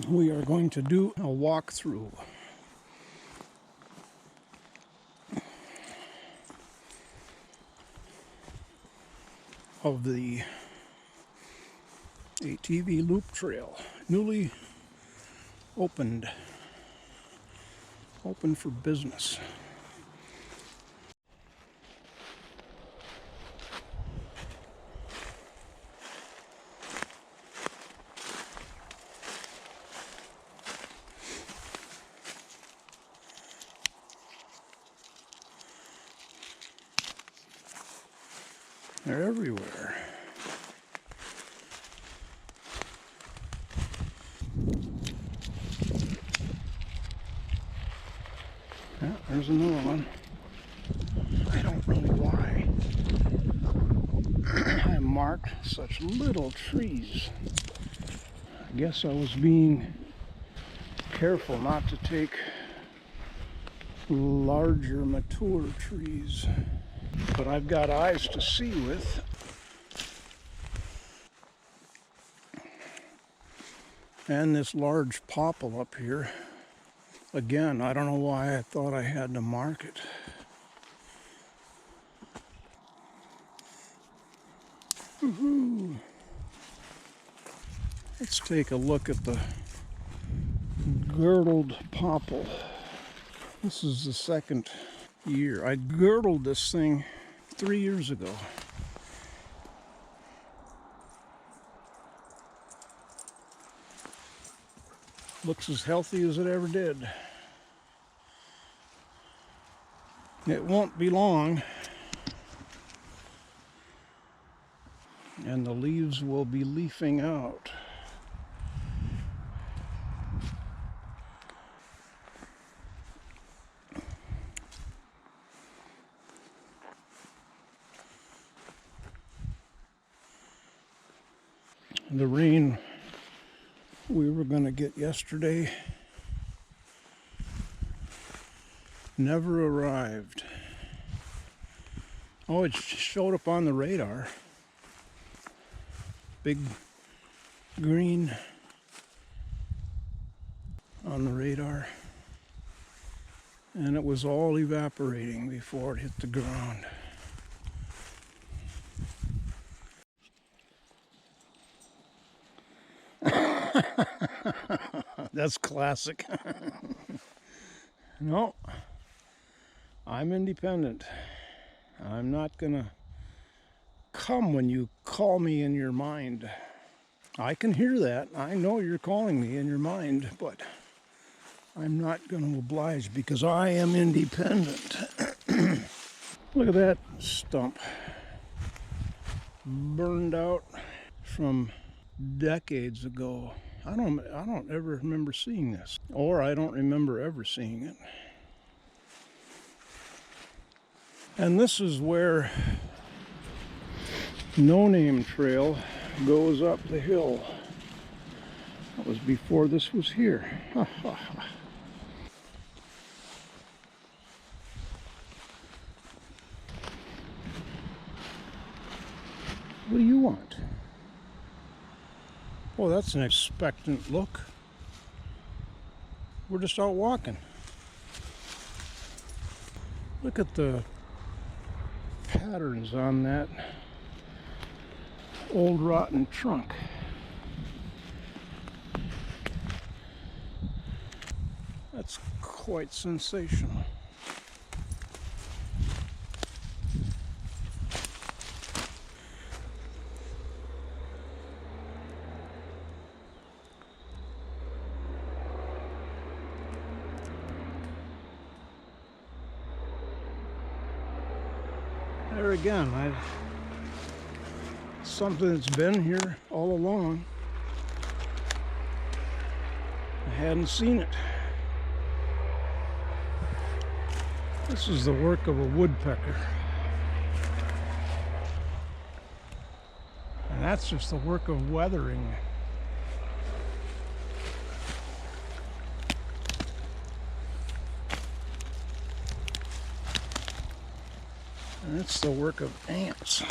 we are going to do a walkthrough of the ATV loop trail, newly open for business. They're everywhere. Yeah, there's another one. I don't know why I marked such little trees. I guess I was being careful not to take larger, mature trees. But I've got eyes to see with. And this large poplar up here. Again, I don't know why I thought I had to mark it. Woohoo! Let's take a look at the girdled poplar. This is the second year. I girdled this thing 3 years ago. Looks as healthy as it ever did. It won't be long, and the leaves will be leafing out. The rain we were going to get yesterday never arrived. Oh, it showed up on the radar. Big green on the radar. And it was all evaporating before it hit the ground. That's classic. No, I'm independent. I'm not gonna come when you call me in your mind. I can hear that. I know you're calling me in your mind, but I'm not gonna oblige because I am independent. Look at that stump. Burned out from decades ago. I don't ever remember seeing this, or I don't remember ever seeing it. And this is where No Name Trail goes up the hill. That was before this was here. What do you want? Oh, that's an expectant look. We're just out walking. Look at the patterns on that old rotten trunk. That's quite sensational. There again, something that's been here all along. I hadn't seen it. This is the work of a woodpecker. And that's just the work of weathering. And it's the work of ants.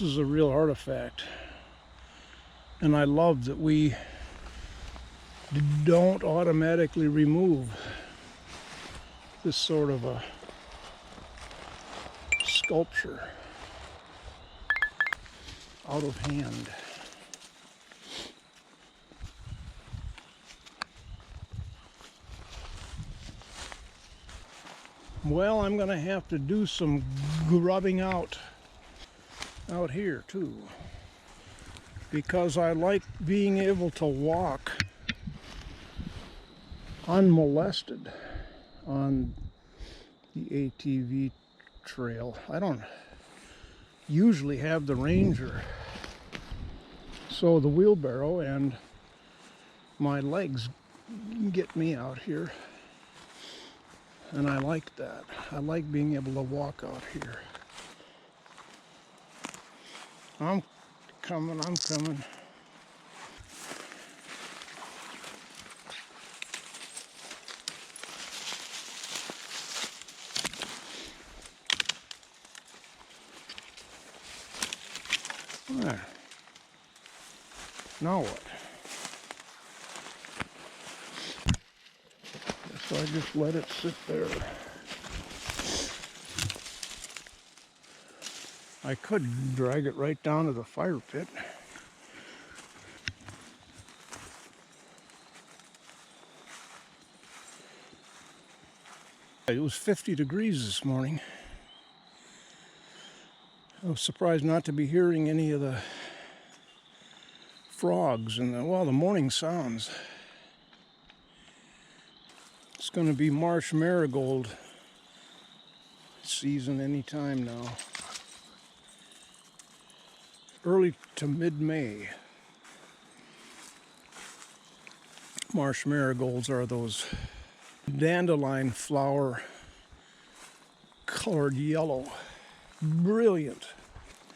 This is a real artifact. And I love that we don't automatically remove this sort of a sculpture out of hand. Well, I'm going to have to do some grubbing out here too, because I like being able to walk unmolested on the ATV trail. I don't usually have the Ranger, so the wheelbarrow and my legs get me out here. And I like that. I like being able to walk out here. I'm coming. There. Now what? So I just let it sit there. I could drag it right down to the fire pit. It was 50 degrees this morning. I was surprised not to be hearing any of the frogs and the morning sounds. It's going to be marsh marigold season any time now. Early to mid-May. Marsh marigolds are those dandelion flower colored yellow. Brilliant.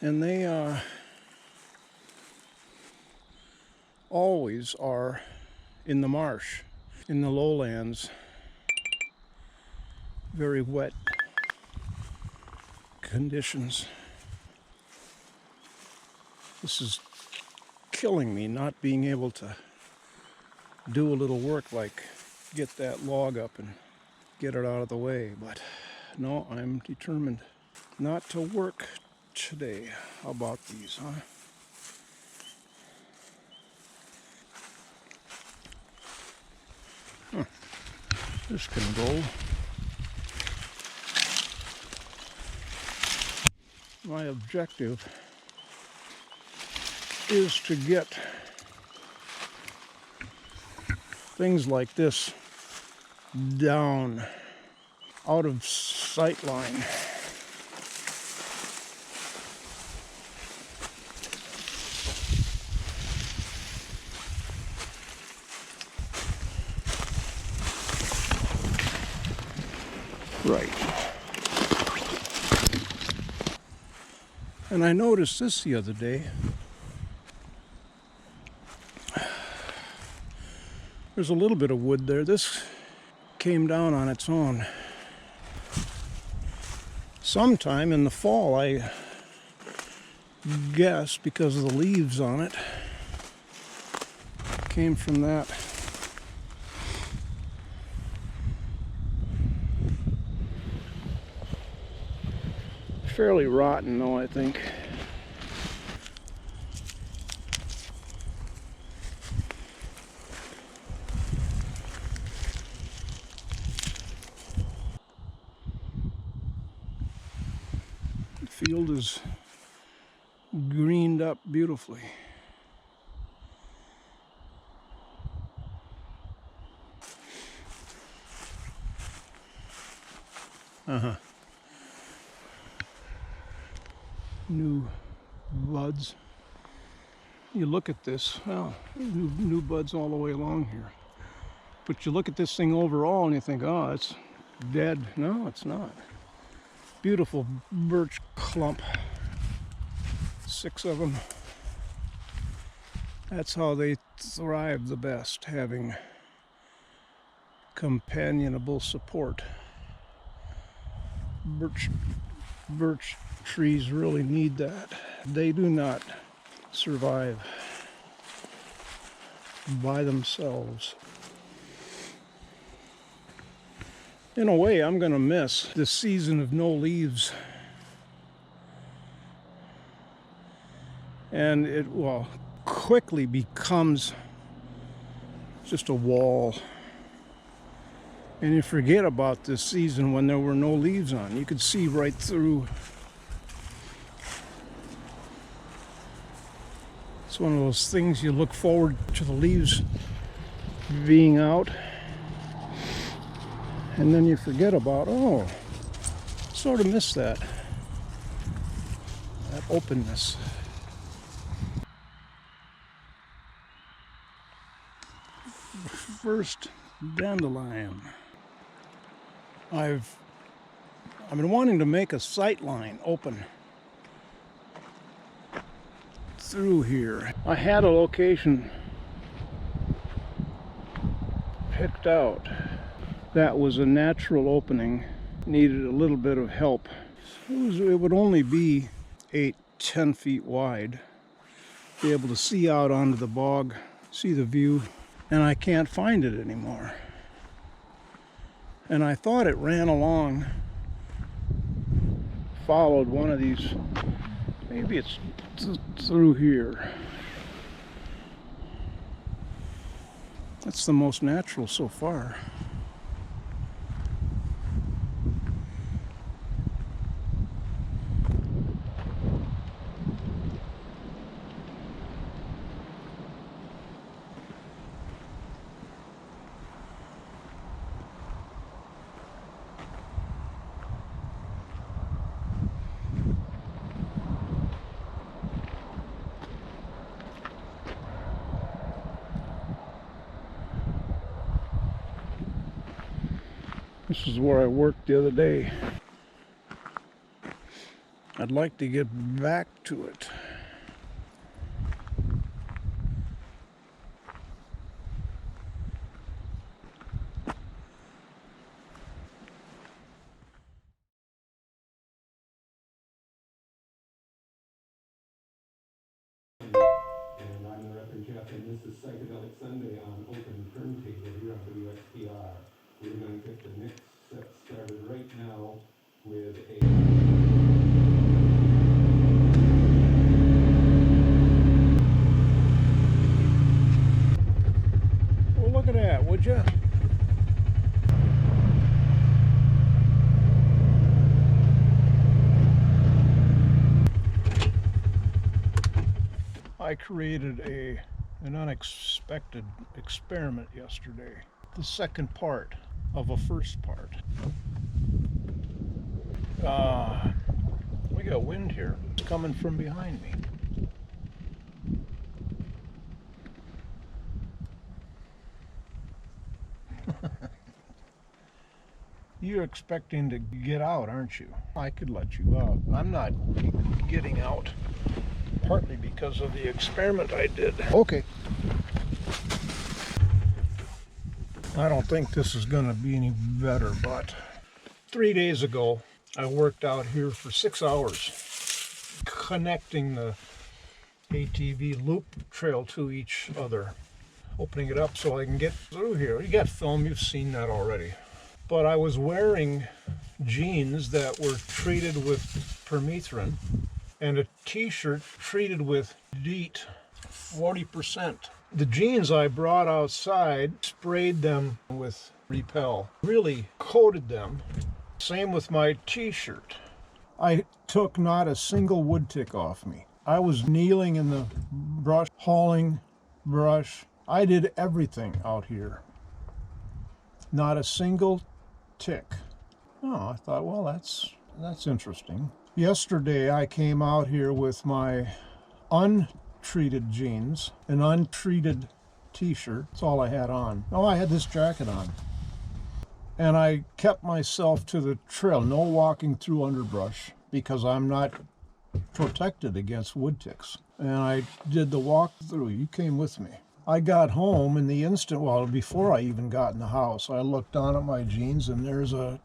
And they always are in the marsh, in the lowlands. Very wet conditions. This is killing me, not being able to do a little work like get that log up and get it out of the way. But no, I'm determined not to work today. How about these, huh? This can go. My objective is to get things like this down out of sight line. Right. And I noticed this the other day. There's a little bit of wood there. This came down on its own. Sometime in the fall, I guess, because of the leaves on it, came from that. Fairly rotten though, I think. The field is greened up beautifully. New buds. You look at this, well, new buds all the way along here. But you look at this thing overall and you think, oh, it's dead. No, it's not. Beautiful birch clump. 6 of them. That's how they thrive the best, having companionable support. Birch trees really need that. They do not survive by themselves. In a way, I'm going to miss this season of no leaves. And it, well, quickly becomes just a wall. And you forget about this season when there were no leaves on. You could see right through. It's one of those things you look forward to the leaves being out, and then you forget about, oh, sort of miss that openness. First dandelion. I've been wanting to make a sight line open through here. I had a location picked out that was a natural opening, needed a little bit of help. It would only be 8-10 feet wide, be able to see out onto the bog, see the view, and I can't find it anymore. And I thought it ran along, followed one of these, maybe it's through here. That's the most natural so far. This is where I worked the other day. I'd like to get back to it. And I'm the Reverend Jeff, and this is Psychedelic Sunday on Open Turntable here on WXPR. We're going to get the next set started right now with a... Well, look at that, would you? I created an unexpected experiment yesterday. The second part of a first part. We got wind here. It's coming from behind me. You're expecting to get out, aren't you? I could let you out. I'm not getting out. Partly because of the experiment I did. Okay. I don't think this is going to be any better, but 3 days ago I worked out here for 6 hours connecting the ATV loop trail to each other, opening it up so I can get through here. You got film, you've seen that already. But I was wearing jeans that were treated with permethrin and a t-shirt treated with deet, 40%. The jeans I brought outside, sprayed them with Repel, really coated them. Same with my t-shirt. I took not a single wood tick off me. I was kneeling in the brush, hauling brush. I did everything out here. Not a single tick. Oh, I thought, well, that's interesting. Yesterday I came out here with my untreated jeans, an untreated t-shirt. That's all I had on. Oh, I had this jacket on. And I kept myself to the trail, no walking through underbrush, because I'm not protected against wood ticks. And I did the walk through. You came with me. I got home in the instant, well, before I even got in the house, I looked down at my jeans and there's a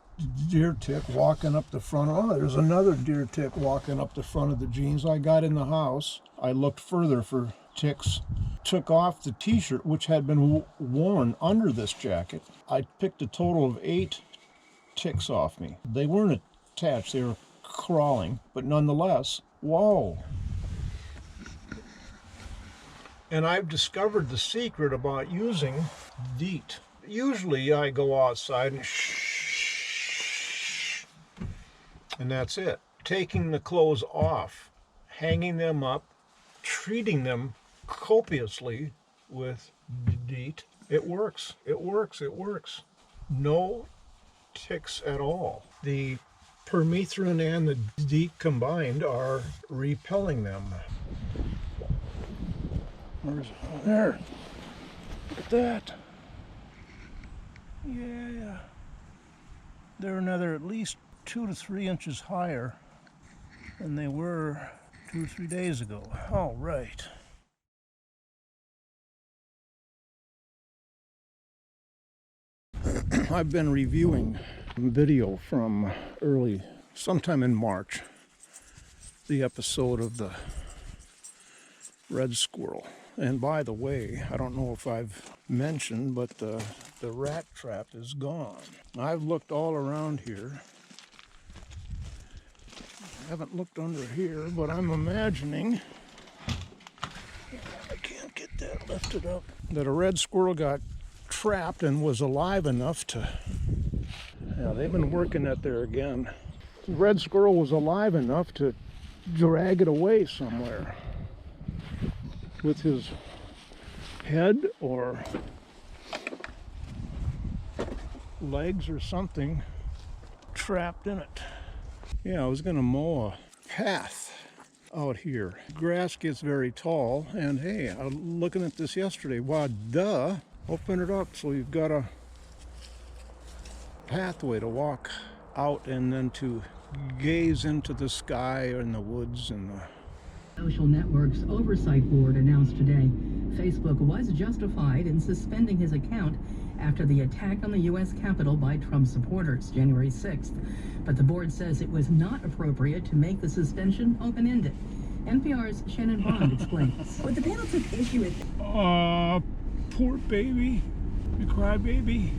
deer tick walking up the front. Oh, there's another deer tick walking up the front of the jeans. I got in the house. I looked further for ticks. Took off the t-shirt, which had been worn under this jacket. I picked a total of 8 ticks off me. They weren't attached, they were crawling, but nonetheless, whoa. And I've discovered the secret about using deet. Usually I go outside and shh, and that's it. Taking the clothes off, hanging them up, treating them copiously with deet. It works, it works, it works. No ticks at all. The permethrin and the deet combined are repelling them. Where's it? Oh, there. Look at that. Yeah. They're another at least 2 to 3 inches higher than they were 2 or 3 days ago. All right. I've been reviewing video from sometime in March, the episode of the red squirrel. And by the way, I don't know if I've mentioned, but the rat trap is gone. I've looked all around here. I haven't looked under here, but I'm imagining, I can't get that lifted up, that a red squirrel got trapped and was alive enough to, yeah, they've been working at there again. The red squirrel was alive enough to drag it away somewhere with his head or legs or something trapped in it. Yeah, I was gonna mow a path out here. Grass gets very tall, and hey, I was looking at this yesterday. Well, duh, open it up so you've got a pathway to walk out and then to gaze into the sky and the woods and the Social Network's Oversight Board announced today Facebook was justified in suspending his account after the attack on the U.S. Capitol by Trump supporters January 6th. But the board says it was not appropriate to make the suspension open-ended. NPR's Shannon Bond explains. What the panel took issue with. Poor baby. You cry baby.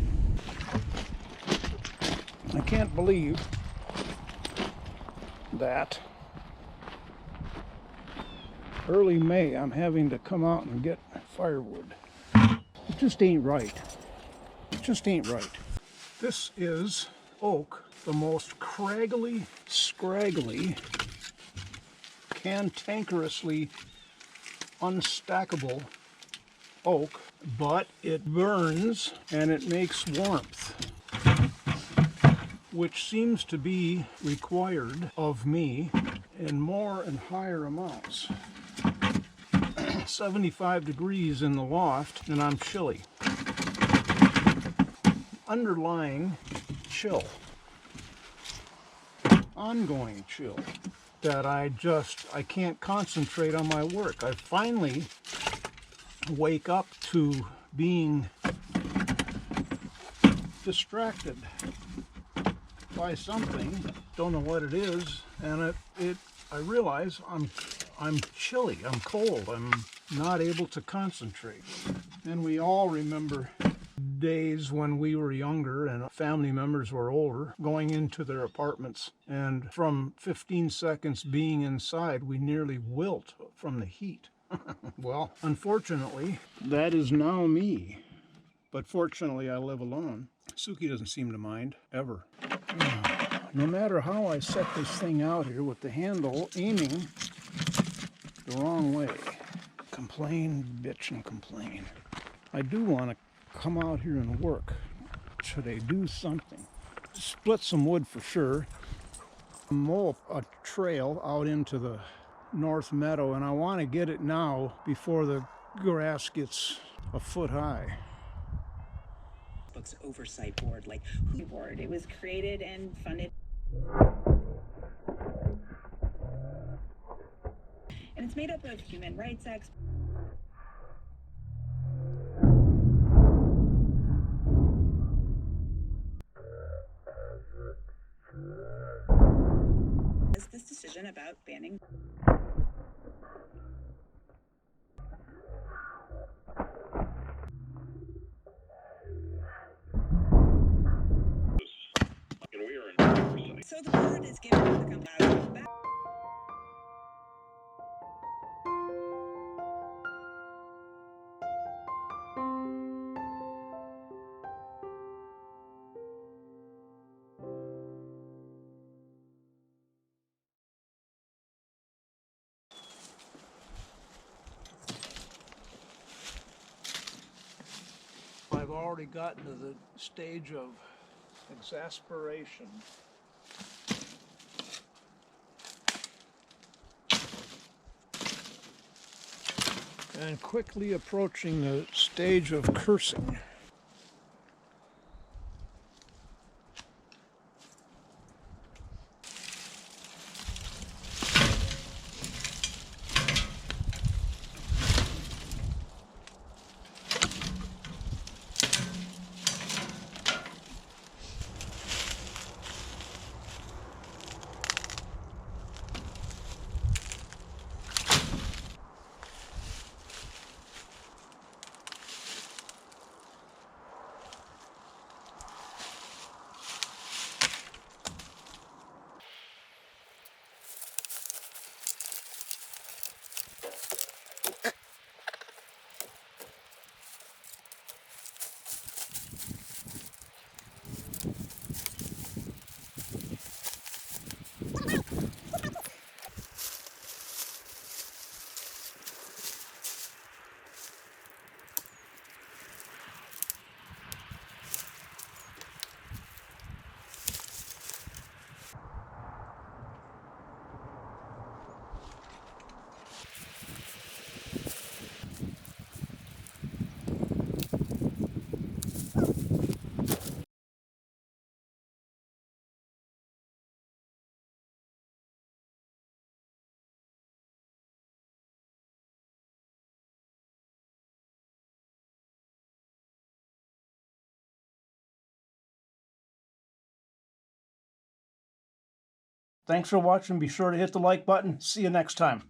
I can't believe that early May I'm having to come out and get firewood. It just ain't right. It just ain't right. This is oak, the most scraggly, cantankerously unstackable oak, but it burns and it makes warmth, which seems to be required of me in more and higher amounts. 75 degrees in the loft and I'm chilly. Underlying chill. Ongoing chill. That I can't concentrate on my work. I finally wake up to being distracted by something, don't know what it is, and I realize I'm chilly, I'm cold, I'm not able to concentrate. And we all remember days when we were younger and family members were older, going into their apartments, and from 15 seconds being inside, we nearly wilt from the heat. Well, unfortunately, that is now me. But fortunately, I live alone. Suki doesn't seem to mind, ever. No matter how I set this thing out here with the handle aiming the wrong way. Complain, bitch, and complain. I do want to come out here and work. Should I do something? Split some wood for sure. Mow a trail out into the north meadow, and I want to get it now before the grass gets a foot high. Books Oversight Board, like who board? It was created and funded. And it's made up of human rights experts. legislation about banning. So the board is giving the company back. I've already gotten to the stage of exasperation. And quickly approaching the stage of cursing. Thanks for watching. Be sure to hit the like button. See you next time.